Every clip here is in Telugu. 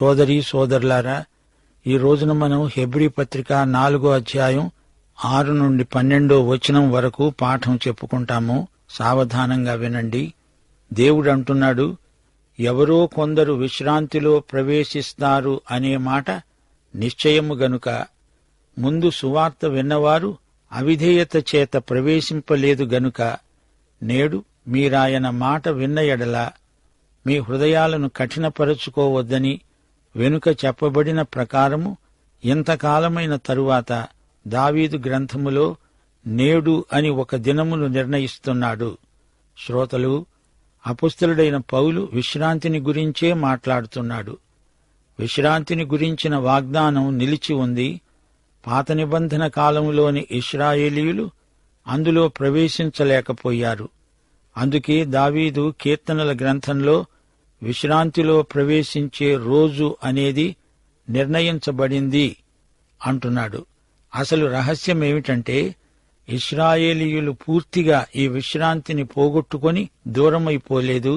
సోదరీ సోదరులారా, ఈ రోజున మనం హెబ్రీ పత్రిక 4వ అధ్యాయం 6 నుండి 12వ వచనం వరకు పాఠం చెప్పుకుంటాము. సావధానంగా వినండి. దేవుడు అంటున్నాడు, ఎవరో కొందరు విశ్రాంతిలో ప్రవేశిస్తారు అనే మాట నిశ్చయము గనుక ముందు సువార్త విన్నవారు అవిధేయత చేత ప్రవేశింపలేదు గనుక నేడు మీరాయన మాట విన్న ఎడల మీ హృదయాలను కఠినపరచుకోవద్దని వెనుక చెప్పబడిన ప్రకారము ఇంతకాలమైన తరువాత దావీదు గ్రంథములో నేడు అని ఒక దినమును నిర్ణయిస్తున్నాడు. శ్రోతలు, అపుస్తలుడైన పౌలు విశ్రాంతిని గురించే మాట్లాడుతున్నాడు. విశ్రాంతిని గురించిన వాగ్దానం నిలిచి ఉంది. పాత నిబంధన కాలములోని ఇశ్రాయేలీయులు అందులో ప్రవేశించలేకపోయారు. అందుకే దావీదు కీర్తనల గ్రంథంలో విశ్రాంతిలో ప్రవేశించే రోజు అనేది నిర్ణయించబడింది అంటున్నాడు. అసలు రహస్యమేమిటంటే, ఇశ్రాయేలీయులు పూర్తిగా ఈ విశ్రాంతిని పోగొట్టుకొని దూరమైపోలేదు.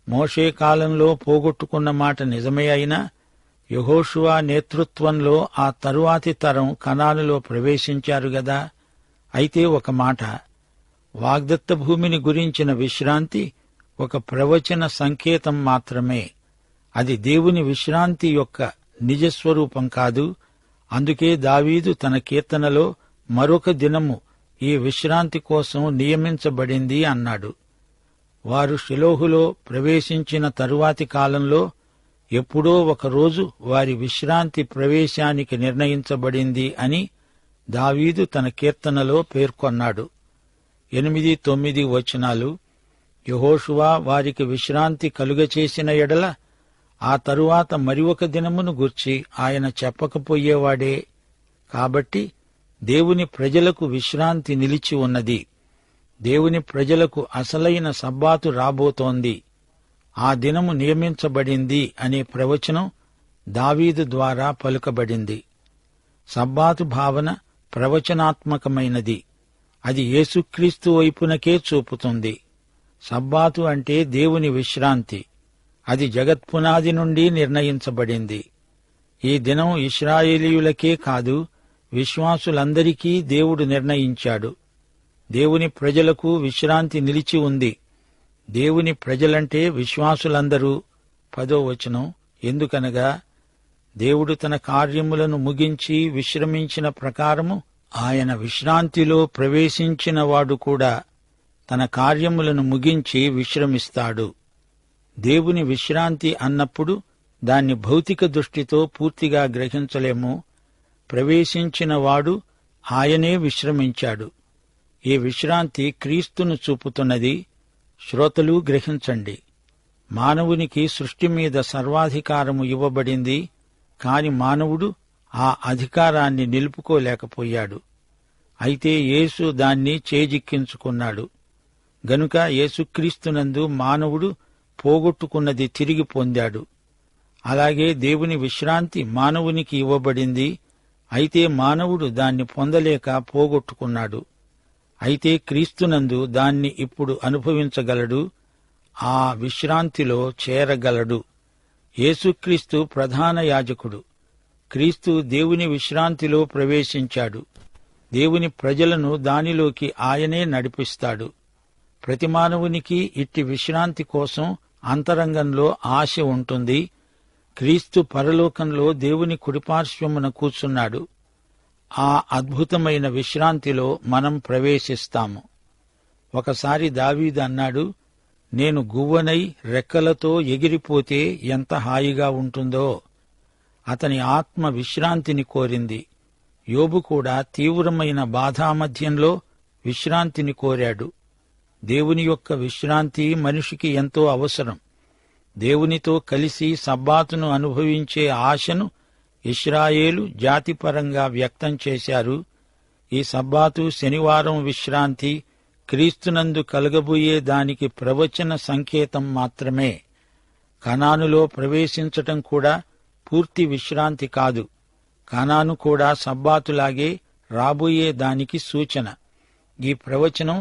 మోషే కాలంలో పోగొట్టుకున్న మాట నిజమే అయినా యెహోషువ నేతృత్వంలో ఆ తరువాతి తరం కనానులో ప్రవేశించారు గదా. అయితే ఒక మాట, వాగ్దత్త భూమిని గురించిన విశ్రాంతి ఒక ప్రవచన సంకేతం మాత్రమే. అది దేవుని విశ్రాంతి యొక్క నిజస్వరూపం కాదు. అందుకే దావీదు తన కీర్తనలో మరొక దినము ఈ విశ్రాంతి కోసం నియమించబడింది అన్నాడు. వారు షిలోహులో ప్రవేశించిన తరువాతి కాలంలో ఎప్పుడో ఒకరోజు వారి విశ్రాంతి ప్రవేశానికి నిర్ణయించబడింది అని దావీదు తన కీర్తనలో పేర్కొన్నాడు. 8, 9 వచనాలు, యెహోషువ వారికి విశ్రాంతి కలుగచేసిన ఎడల ఆ తరువాత మరి ఒక దినమును గూర్చి ఆయన చెప్పకపోయేవాడే. కాబట్టి దేవుని ప్రజలకు విశ్రాంతి నిలిచి ఉన్నది. దేవుని ప్రజలకు అసలైన సబ్బాతు రాబోతోంది. ఆ దినము నియమించబడింది అనే ప్రవచనం దావీదు ద్వారా పలుకబడింది. సబ్బాతు భావన ప్రవచనాత్మకమైనది. అది యేసుక్రీస్తు వైపునకే చూపుతుంది. సబ్బాతు అంటే దేవుని విశ్రాంతి. అది జగత్పునాది నుండి నిర్ణయించబడింది. ఈ దినం ఇశ్రాయేలీయులకే కాదు, విశ్వాసులందరికీ దేవుడు నిర్ణయించాడు. దేవుని ప్రజలకు విశ్రాంతి నిలిచి ఉంది. దేవుని ప్రజలంటే విశ్వాసులందరూ. 10వ వచనం, ఎందుకనగా దేవుడు తన కార్యములను ముగించి విశ్రమించిన ప్రకారము ఆయన విశ్రాంతిలో ప్రవేశించిన వాడు కూడా తన కార్యములను ముగించి విశ్రమిస్తాడు. దేవుని విశ్రాంతి అన్నప్పుడు దాన్ని భౌతిక దృష్టితో పూర్తిగా గ్రహించలేము. ప్రవేశించిన వాడు ఆయనే విశ్రమించాడు. ఈ విశ్రాంతి క్రీస్తును చూపుతున్నది. శ్రోతలు గ్రహించండి. మానవునికి సృష్టి మీద సర్వాధికారము ఇవ్వబడింది. కాని మానవుడు ఆ అధికారాన్ని నిలుపుకోలేకపోయాడు. అయితే యేసు దాన్ని చేజిక్కించుకున్నాడు. గనుక యేసుక్రీస్తునందు మానవుడు పోగొట్టుకున్నది తిరిగి పొందాడు. అలాగే దేవుని విశ్రాంతి మానవునికి ఇవ్వబడింది. అయితే మానవుడు దాన్ని పొందలేక పోగొట్టుకున్నాడు. అయితే క్రీస్తునందు దాన్ని ఇప్పుడు అనుభవించగలడు. ఆ విశ్రాంతిలో చేరగలడు. యేసుక్రీస్తు ప్రధాన యాజకుడు. క్రీస్తు దేవుని విశ్రాంతిలో ప్రవేశించాడు. దేవుని ప్రజలను దానిలోకి ఆయనే నడిపిస్తాడు. ప్రతి మానవునికి ఇట్టి విశ్రాంతి కోసం అంతరంగంలో ఆశ ఉంటుంది. క్రీస్తు పరలోకంలో దేవుని కుడిపార్శ్వమున కూర్చున్నాడు. ఆ అద్భుతమైన విశ్రాంతిలో మనం ప్రవేశిస్తాము. ఒకసారి దావీదు అన్నాడు, నేను గువ్వనై రెక్కలతో ఎగిరిపోతే ఎంత హాయిగా ఉంటుందో. అతని ఆత్మ విశ్రాంతిని కోరింది. యోబు కూడా తీవ్రమైన బాధామధ్యంలో విశ్రాంతిని కోరాడు. దేవుని యొక్క విశ్రాంతి మనిషికి ఎంతో అవసరం. దేవునితో కలిసి సబ్బాతును అనుభవించే ఆశను ఇశ్రాయేలు జాతిపరంగా వ్యక్తం చేశారు. ఈ సబ్బాతు శనివారం విశ్రాంతి క్రీస్తునందు కలగబోయే దానికి ప్రవచన సంకేతం మాత్రమే. కనానులో ప్రవేశించటం కూడా పూర్తి విశ్రాంతి కాదు. కనాను కూడా సబ్బాతులాగే రాబోయే దానికి సూచన. ఈ ప్రవచనం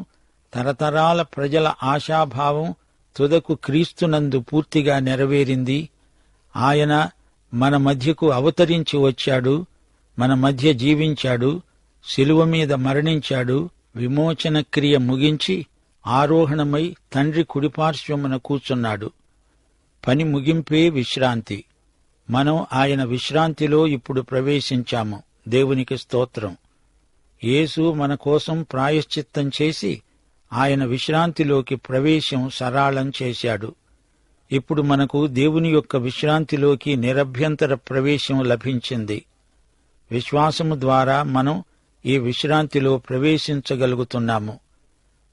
తరతరాల ప్రజల ఆశాభావం తుదకు క్రీస్తునందు పూర్తిగా నెరవేరింది. ఆయన మన మధ్యకు అవతరించి వచ్చాడు, మన మధ్య జీవించాడు, శిలువ మీద మరణించాడు, విమోచన క్రియ ముగించి ఆరోహణమై తండ్రి కుడిపార్శ్వమున కూర్చున్నాడు. పని ముగింపే విశ్రాంతి. మనం ఆయన విశ్రాంతిలో ఇప్పుడు ప్రవేశించాము. దేవునికి స్తోత్రం. యేసు మన కోసం ప్రాయశ్చిత్తం చేసి ఆయన విశ్రాంతిలోకి ప్రవేశం సరళం చేశాడు. ఇప్పుడు మనకు దేవుని యొక్క విశ్రాంతిలోకి నిరభ్యంతర ప్రవేశం లభించింది. విశ్వాసము ద్వారా మనం ఈ విశ్రాంతిలో ప్రవేశించగలుగుతున్నాము.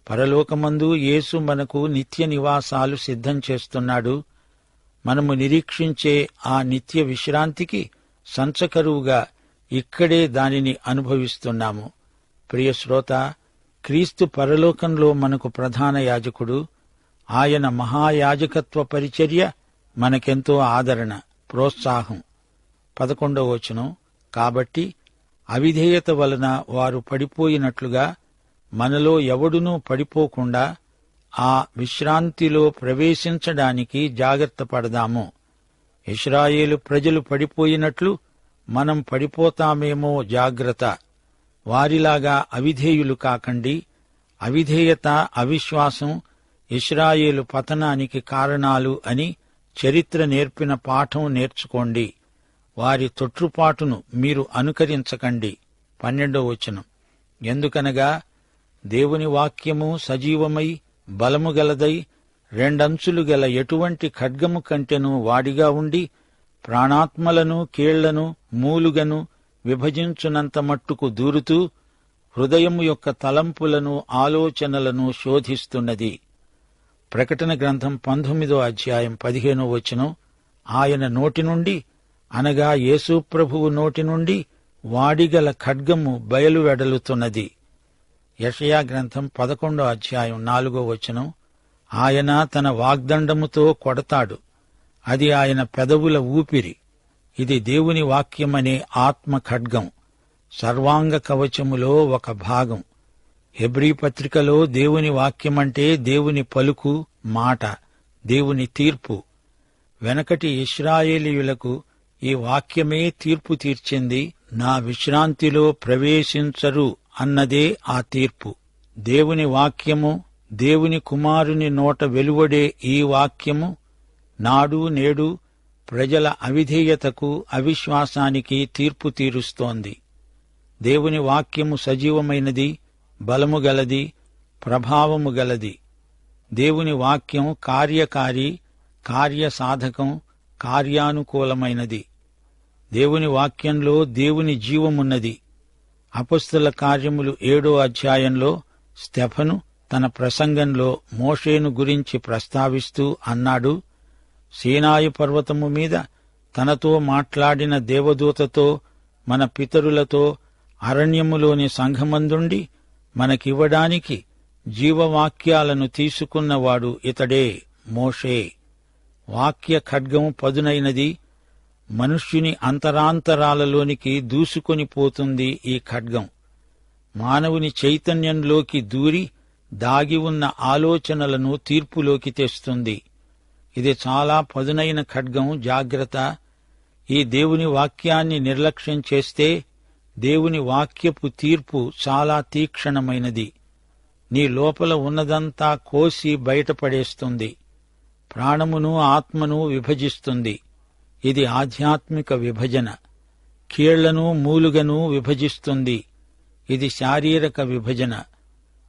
పరలోకమందు యేసు మనకు నిత్య నివాసాలు సిద్ధం చేస్తున్నాడు. మనము నిరీక్షించే ఆ నిత్య విశ్రాంతికి సంచకరువుగా ఇక్కడే దానిని అనుభవిస్తున్నాము. ప్రియశ్రోత, క్రీస్తు పరలోకంలో మనకు ప్రధాన యాజకుడు. ఆయన మహాయాజకత్వ పరిచర్య మనకెంతో ఆదరణ, ప్రోత్సాహం. 11వ వచనం, కాబట్టి అవిధేయత వలన వారు పడిపోయినట్లుగా మనలో ఎవడునూ పడిపోకుండా ఆ విశ్రాంతిలో ప్రవేశించడానికి జాగ్రత్త పడదాము. ఇశ్రాయేలు ప్రజలు పడిపోయినట్లు మనం పడిపోతామేమో జాగ్రత్త. వారిలాగా అవిధేయులు కాకండి. అవిధేయత, అవిశ్వాసం ఇశ్రాయేలు పతనానికి కారణాలు అని చరిత్ర నేర్పిన పాఠం నేర్చుకోండి. వారి తొట్రుపాటును మీరు అనుకరించకండి. 12వ వచనం, ఎందుకనగా దేవుని వాక్యము సజీవమై బలము గలదై రెండంచులు గల ఎటువంటి ఖడ్గము కంటెను వాడిగా ఉండి ప్రాణాత్మలను కీళ్లను మూలుగను విభజించునంత మట్టుకు దూరుతూ హృదయము యొక్క తలంపులను ఆలోచనలను శోధిస్తున్నది. ప్రకటన గ్రంథం 19వ అధ్యాయం 15వ వచనం, ఆయన నోటి నుండి అనగా యేసు ప్రభువు నోటి నుండి వాడిగల ఖడ్గము బయలువెడలుతున్నది. యెషయా గ్రంథం 11వ అధ్యాయం 4వ వచనం, ఆయన తన వాగ్దండముతో కొడతాడు, అది ఆయన పెదవుల ఊపిరి. ఇది దేవుని వాక్యమనే ఆత్మ ఖడ్గం, సర్వాంగ కవచములో ఒక భాగం. హెబ్రీ పత్రికలో దేవుని వాక్యమంటే దేవుని పలుకు, మాట, దేవుని తీర్పు. వెనకటి ఇశ్రాయేలీయులకు ఈ వాక్యమే తీర్పు తీర్చింది. నా విశ్రాంతిలో ప్రవేశించరు అన్నదే ఆ తీర్పు. దేవుని వాక్యము, దేవుని కుమారుని నోట వెలువడే ఈ వాక్యము నాడు నేడు ప్రజల అవిధేయతకు, అవిశ్వాసానికి తీర్పు తీరుస్తోంది. దేవుని వాక్యము సజీవమైనది, బలము గలది, ప్రభావము గలది. దేవుని వాక్యం కార్యకారి, కార్యసాధకం, కార్యానుకూలమైనది. దేవుని వాక్యంలో దేవుని జీవమున్నది. అపొస్తలుల కార్యములు 7వ అధ్యాయంలో స్టెఫను తన ప్రసంగంలో మోషేను గురించి ప్రస్తావిస్తూ అన్నాడు, సీనాయి పర్వతము మీద తనతో మాట్లాడిన దేవదూతతో మన పితరులతో అరణ్యములోని సంఘమందుండి మనకివ్వడానికి జీవవాక్యాలను తీసుకున్నవాడు ఇతడే, మోషే. వాక్య ఖడ్గం పదునైనది. మనుష్యుని అంతరాంతరాలలోనికి దూసుకొని పోతుంది ఈ ఖడ్గం. మానవుని చైతన్యంలోకి దూరి దాగి ఉన్న ఆలోచనలను తీర్పులోకి తెస్తుంది. ఇది చాలా పదునైన ఖడ్గం. జాగ్రత్త. ఈ దేవుని వాక్యాన్ని నిర్లక్ష్యం చేస్తే దేవుని వాక్యపు తీర్పు చాలా తీక్షణమైనది. నీ లోపల ఉన్నదంతా కోసి బయటపడేస్తుంది. ప్రాణమును ఆత్మను విభజిస్తుంది. ఇది ఆధ్యాత్మిక విభజన. కీళ్లను మూలుగను విభజిస్తుంది. ఇది శారీరక విభజన.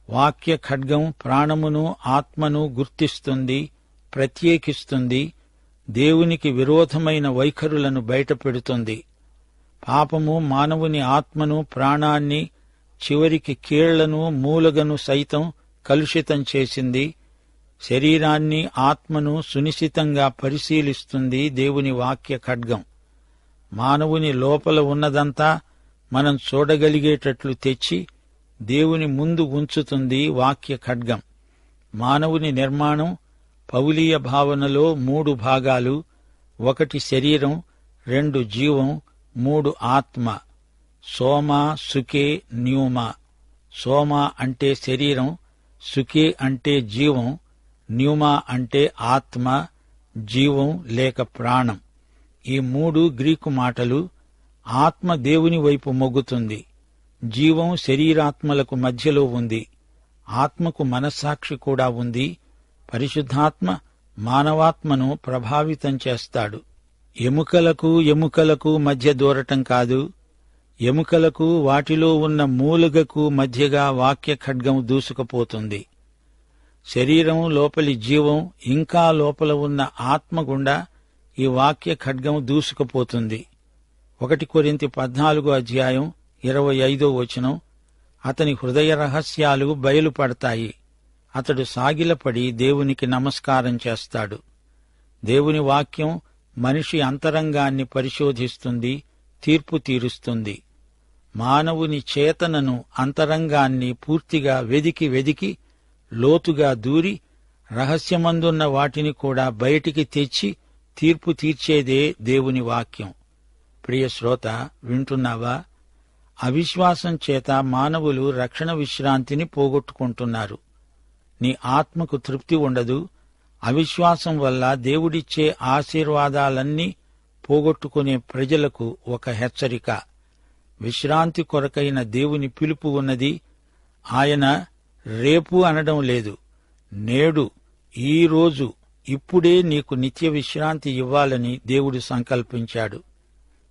వాక్య ఖడ్గం ప్రాణమును ఆత్మను గుర్తిస్తుంది, ప్రత్యేకిస్తుంది. దేవునికి విరోధమైన వైఖరులను బయటపెడుతుంది. పాపము మానవుని ఆత్మను, ప్రాణాన్ని, చివరికి కీళ్లను మూలుగను సైతం కలుషితం చేసింది. శరీరాన్ని, ఆత్మను సునిశితంగా పరిశీలిస్తుంది దేవుని వాక్య ఖడ్గం. మానవుని లోపల ఉన్నదంతా మనం చూడగలిగేటట్లు తెచ్చి దేవుని ముందు ఉంచుతుంది వాక్య ఖడ్గం. మానవుని నిర్మాణం పౌలీయ భావనలో 3 భాగాలు: 1 శరీరం, 2 జీవం, 3 ఆత్మ. సోమా, సుకే, న్యూమా. సోమా అంటే శరీరం, సుకే అంటే జీవం, న్యూమా అంటే ఆత్మ, జీవం లేక ప్రాణం. ఈ 3 గ్రీకు మాటలు. ఆత్మ దేవుని వైపు మొగ్గుతుంది. జీవం శరీరాత్మలకు మధ్యలో ఉంది. ఆత్మకు మనస్సాక్షి కూడా ఉంది. పరిశుద్ధాత్మ మానవాత్మను ప్రభావితం చేస్తాడు. ఎముకలకు మధ్య దూరటం కాదు. ఎముకలకు వాటిలో ఉన్న మూలుగకు మధ్యగా వాక్య ఖడ్గం దూసుకుపోతుంది. శరీరం లోపలి జీవం ఇంకా లోపల ఉన్న ఆత్మ గుండా ఈ వాక్య ఖడ్గం దూసుకుపోతుంది. 1 కొరింథీ 14:25 అతని హృదయ రహస్యాలు బయలుపడతాయి. అతడు సాగిలపడి దేవునికి నమస్కారం చేస్తాడు. దేవుని వాక్యం మనిషి అంతరంగాన్ని పరిశోధిస్తుంది, తీర్పు తీరుస్తుంది. మానవుని చేతనను, అంతరంగాన్ని పూర్తిగా వెదికి లోతుగా దూరి రహస్యమందున్న వాటిని కూడా బయటికి తెచ్చి తీర్పు తీర్చేదే దేవుని వాక్యం. ప్రియ శ్రోత, వింటున్నావా? అవిశ్వాసం చేత మానవులు రక్షణ విశ్రాంతిని పోగొట్టుకుంటున్నారు. నీ ఆత్మకు తృప్తి ఉండదు. అవిశ్వాసం వల్ల దేవుడిచ్చే ఆశీర్వాదాలన్నీ పోగొట్టుకునే ప్రజలకు ఒక హెచ్చరిక. విశ్రాంతి కొరకైన దేవుని పిలుపు ఉన్నది. ఆయన రేపు అనడం లేదు. నేడు, ఈ రోజు, ఇప్పుడే నీకు నిత్య విశ్రాంతి ఇవ్వాలని దేవుడు సంకల్పించాడు.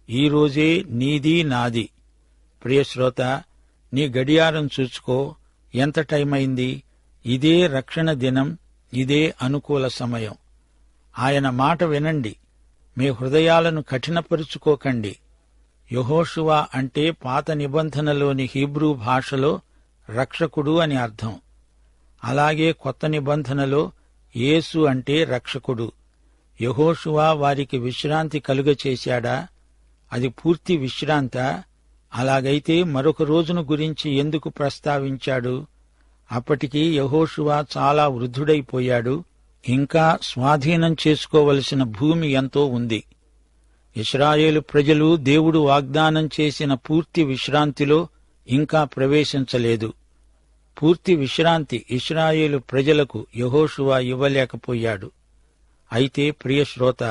ఈ రోజే నీది, నాది. ప్రియశ్రోత, నీ గడియారం చూసుకో. ఎంత టైమైంది? ఇదే రక్షణ దినం, ఇదే అనుకూల సమయం. ఆయన మాట వినండి. మీ హృదయాలను కఠినపరుచుకోకండి. యెహోషువ అంటే పాత నిబంధనలోని హీబ్రూ భాషలో రక్షకుడు అని అర్థం. అలాగే కొత్త నిబంధనలో యేసు అంటే రక్షకుడు. యెహోషువ వారికి విశ్రాంతి కలుగచేశాడా? అది పూర్తి విశ్రాంతా? అలాగైతే మరొక రోజును గురించి ఎందుకు ప్రస్తావించాడు? అప్పటికి యెహోషువ చాలా వృద్ధుడైపోయాడు. ఇంకా స్వాధీనం చేసుకోవలసిన భూమి ఎంతో ఉంది. ఇశ్రాయేలు ప్రజలు దేవుడు వాగ్దానం చేసిన పూర్తి విశ్రాంతిలో ఇంకా ప్రవేశించలేదు. పూర్తి విశ్రాంతి ఇశ్రాయేలు ప్రజలకు యెహోషువ ఇవ్వలేకపోయాడు. అయితే ప్రియశ్రోత,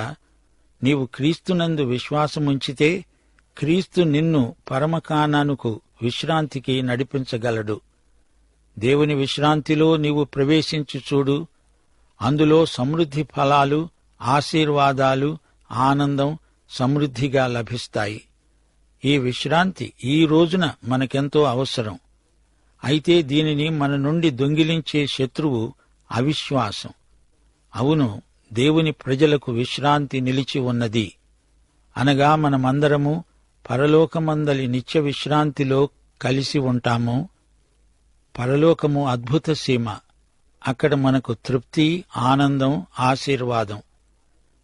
నీవు క్రీస్తునందు విశ్వాసముంచితే క్రీస్తు నిన్ను పరమకానానుకు, విశ్రాంతికి నడిపించగలడు. దేవుని విశ్రాంతిలో నీవు ప్రవేశించి చూడు. అందులో సమృద్ధి ఫలాలు, ఆశీర్వాదాలు, ఆనందం సమృద్ధిగా లభిస్తాయి. ఈ విశ్రాంతి ఈ రోజున మనకెంతో అవసరం. అయితే దీనిని మన నుండి దొంగిలించే శత్రువు అవిశ్వాసం. అవును, దేవుని ప్రజలకు విశ్రాంతి నిలిచి ఉన్నది. అనగా మనమందరము పరలోకమందలి నిత్య విశ్రాంతిలో కలిసి ఉంటాము. పరలోకము అద్భుత సీమ. అక్కడ మనకు తృప్తి, ఆనందం, ఆశీర్వాదం.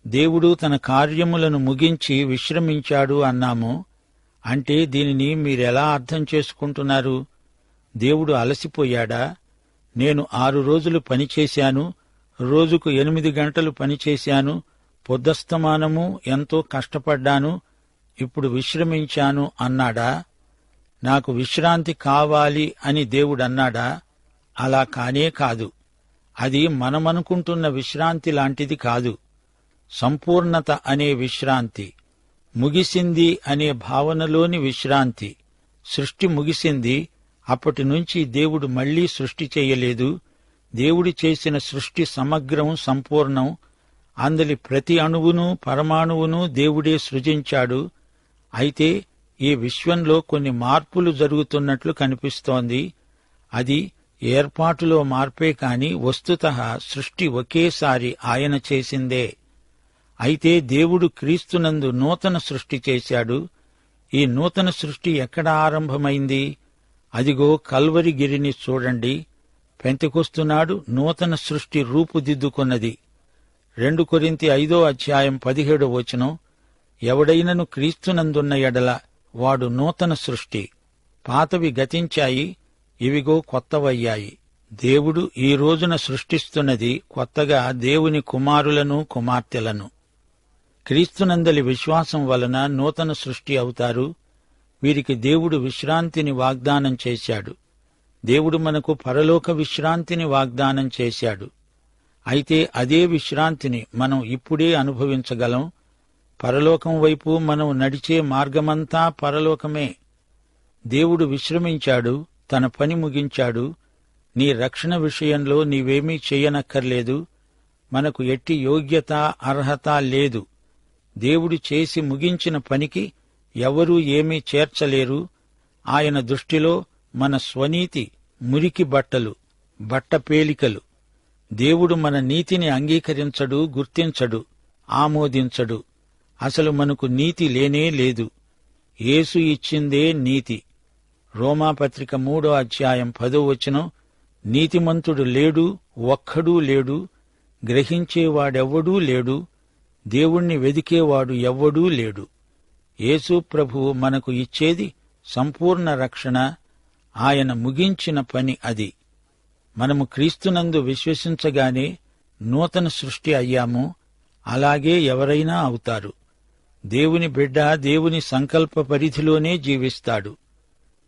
దేవుడు తన కార్యములను ముగించి విశ్రమించాడు అన్నాము. అంటే దీనిని మీరెలా అర్థం చేసుకుంటున్నారు? దేవుడు అలసిపోయాడా? నేను 6 రోజులు పనిచేశాను, రోజుకు 8 గంటలు పనిచేశాను, పొద్దస్తమానము ఎంతో కష్టపడ్డాను, ఇప్పుడు విశ్రమించాను అన్నాడా? నాకు విశ్రాంతి కావాలి అని దేవుడన్నాడా? అలా కానే కాదు. అది మనమనుకుంటున్న విశ్రాంతి లాంటిది కాదు. సంపూర్ణత అనే విశ్రాంతి, ముగిసింది అనే భావనలోని విశ్రాంతి. సృష్టి ముగిసింది. అప్పటి నుంచి దేవుడు మళ్లీ సృష్టి చేయలేదు. దేవుడు చేసిన సృష్టి సమగ్రం, సంపూర్ణం. అందలి ప్రతి అణువును, పరమాణువును దేవుడే సృజించాడు. అయితే ఈ విశ్వంలో కొన్ని మార్పులు జరుగుతున్నట్లు కనిపిస్తోంది. అది ఏర్పాటులో మార్పే కాని వస్తుతః సృష్టి ఒకేసారి ఆయన చేసిందే. అయితే దేవుడు క్రీస్తునందు నూతన సృష్టి చేశాడు. ఈ నూతన సృష్టి ఎక్కడ ఆరంభమైంది? అదిగో కల్వరి గిరిని చూడండి. పెంతెకొస్తునాడు నూతన సృష్టి రూపుదిద్దుకున్నది. 2 కొరింథీ 5:17 ఎవడైనను క్రీస్తునందున్న ఎడల వాడు నూతన సృష్టి. పాతవి గతించాయి, ఇవిగో కొత్తవయ్యాయి. దేవుడు ఈ రోజున సృష్టిస్తున్నది కొత్తగా దేవుని కుమారులను, కుమార్తెలను. క్రీస్తునందలి విశ్వాసం వలన నూతన సృష్టి అవుతారు. వీరికి దేవుడు విశ్రాంతిని వాగ్దానం చేశాడు. దేవుడు మనకు పరలోక విశ్రాంతిని వాగ్దానం చేశాడు. అయితే అదే విశ్రాంతిని మనం ఇప్పుడే అనుభవించగలం. పరలోకం వైపు మనం నడిచే మార్గమంతా పరలోకమే. దేవుడు విశ్రమించాడు, తన పని ముగించాడు. నీ రక్షణ విషయంలో నీవేమీ చెయ్యనక్కర్లేదు. మనకు ఎట్టి యోగ్యత, అర్హత లేదు. దేవుడు చేసి ముగించిన పనికి ఎవరూ ఏమీ చేర్చలేరు. ఆయన దృష్టిలో మన స్వనీతి మురికి బట్టలు, బట్టపేలికలు. దేవుడు మన నీతిని అంగీకరించడు, గుర్తించడు, ఆమోదించడు. అసలు మనకు నీతి లేనే లేదు. యేసు ఇచ్చిందే నీతి. రోమాపత్రిక 3వ అధ్యాయం 10వ వచనం, నీతిమంతుడు లేడు, ఒక్కడూ లేడు, గ్రహించేవాడెవ్వడూ లేడు, దేవుణ్ణి వెదికేవాడు ఎవ్వడూ లేడు. యేసు ప్రభువు మనకు ఇచ్చేది సంపూర్ణ రక్షణ. ఆయన ముగించిన పని అది. మనము క్రీస్తునందు విశ్వసించగానే నూతన సృష్టి అయ్యాము. అలాగే ఎవరైనా అవుతారు. దేవుని బిడ్డ దేవుని సంకల్ప పరిధిలోనే జీవిస్తాడు.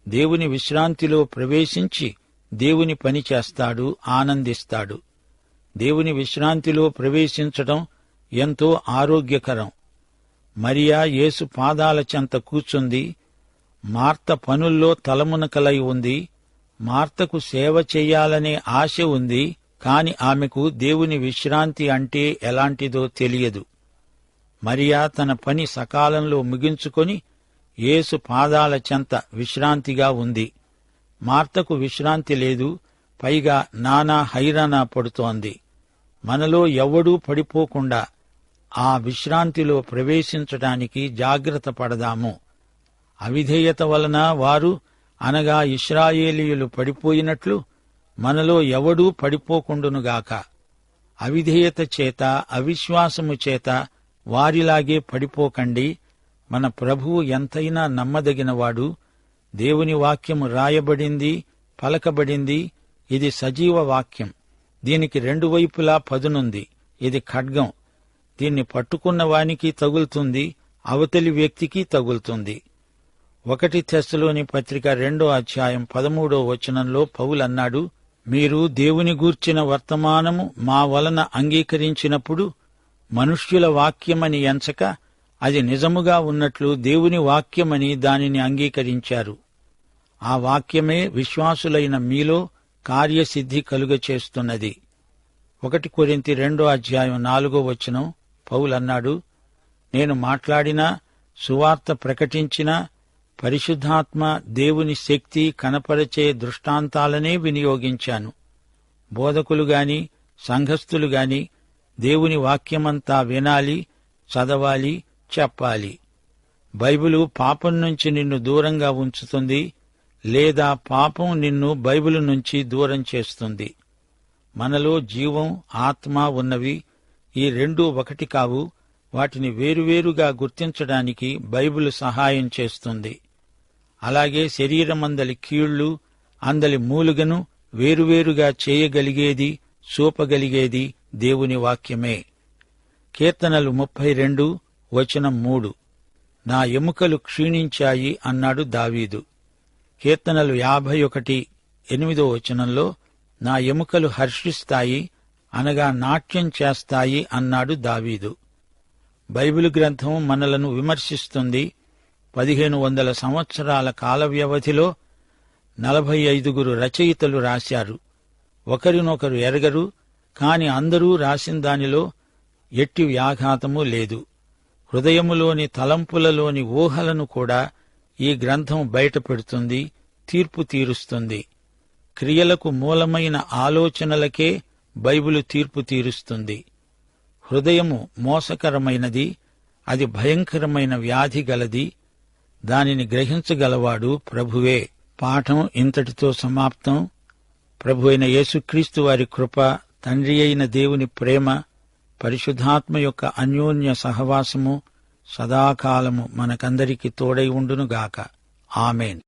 దేవుని విశ్రాంతిలో ప్రవేశించి దేవుని పని చేస్తాడు, ఆనందిస్తాడు. దేవుని విశ్రాంతిలో ప్రవేశించడం ఎంతో ఆరోగ్యకరం. మరియా యేసు పాదాల చెంత కూర్చుంది. మార్త పనుల్లో తలమునకలై ఉంది. మార్తకు సేవ చెయ్యాలనే ఆశ ఉంది, కాని ఆమెకు దేవుని విశ్రాంతి అంటే ఎలాంటిదో తెలియదు. మరియా తన పని సకాలంలో ముగించుకొని యేసు పాదాల చెంత విశ్రాంతిగా ఉంది. మార్తకు విశ్రాంతి లేదు, పైగా నానా హైరానా పడుతోంది. మనలో ఎవ్వడూ పడిపోకుండా ఆ విశ్రాంతిలో ప్రవేశించడానికి జాగ్రత్త పడదాము. అవిధేయత వలన వారు, అనగా ఇశ్రాయేలీయులు పడిపోయినట్లు మనలో ఎవడూ పడిపోకుండునుగాక. అవిధేయత చేత, అవిశ్వాసము చేత వారిలాగే పడిపోకండి. మన ప్రభువు ఎంతైనా నమ్మదగినవాడు. దేవుని వాక్యము రాయబడింది, పలకబడింది. ఇది సజీవ వాక్యం. దీనికి 2 వైపులా పదునుంది. ఇది ఖడ్గం. దీన్ని పట్టుకున్న వానికి తగులుతుంది, అవతలి వ్యక్తికి తగులుతుంది. 1 తెస్సలోని పత్రిక 2వ అధ్యాయం 13వ వచనంలో పౌలన్నాడు, మీరు దేవుని గూర్చిన వర్తమానము మా వలన అంగీకరించినప్పుడు మనుష్యుల వాక్యమని ఎంచక అది నిజముగా ఉన్నట్లు దేవుని వాక్యమని దానిని అంగీకరించారు. ఆ వాక్యమే విశ్వాసులైన మీలో కార్యసిద్ధి కలుగచేస్తున్నది. 1 కొరింథీ 2వ అధ్యాయం 4వ వచనం పౌలన్నాడు, నేను మాట్లాడినా, సువార్త ప్రకటించినా పరిశుద్ధాత్మ దేవుని శక్తి కనపరచే దృష్టాంతాలనే వినియోగించాను. బోధకులుగాని సంఘస్థులుగాని దేవుని వాక్యమంతా వినాలి, చదవాలి, చెప్పాలి. బైబిలు పాపం నుంచి నిన్ను దూరంగా ఉంచుతుంది, లేదా పాపం నిన్ను బైబిలు నుంచి దూరం చేస్తుంది. మనలో జీవం, ఆత్మ ఉన్నవి. ఈ 2 ఒకటి కావు. వాటిని వేరువేరుగా గుర్తించడానికి బైబిలు సహాయం చేస్తుంది. అలాగే శరీరమందలి కీళ్లు, అందలి మూలుగను వేరువేరుగా చేయగలిగేది, చూపగలిగేది దేవుని వాక్యమే. కీర్తనలు 32 వచనం 3, నా ఎముకలు క్షీణించాయి అన్నాడు దావీదు. కీర్తనలు 51 8వ వచనంలో నా ఎముకలు హర్షిస్తాయి, అనగా నాట్యం చేస్తాయి అన్నాడు దావీదు. బైబిలు గ్రంథం మనలను విమర్శిస్తుంది. 1500 సంవత్సరాల కాల వ్యవధిలో 45 రచయితలు రాశారు. ఒకరినొకరు ఎరగరు, కాని అందరూ రాసిన దానిలో ఎట్టి వ్యాఘాతమూ లేదు. హృదయములోని తలంపులలోని ఊహలను కూడా ఈ గ్రంథం బయటపెడుతుంది, తీర్పు తీరుస్తుంది. క్రియలకు మూలమైన ఆలోచనలకే బైబిలు తీర్పు తీరుస్తుంది. హృదయము మోసకరమైనది, అది భయంకరమైన వ్యాధి గలది. దానిని గ్రహించగలవాడు ప్రభువే. పాఠం ఇంతటితో సమాప్తం. ప్రభువైన యేసుక్రీస్తు వారి కృప, తండ్రి అయిన దేవుని ప్రేమ, పరిశుద్ధాత్మ యొక్క అన్యోన్య సహవాసము సదాకాలము మనకందరికి తోడై ఉండునుగాక. ఆమేన్.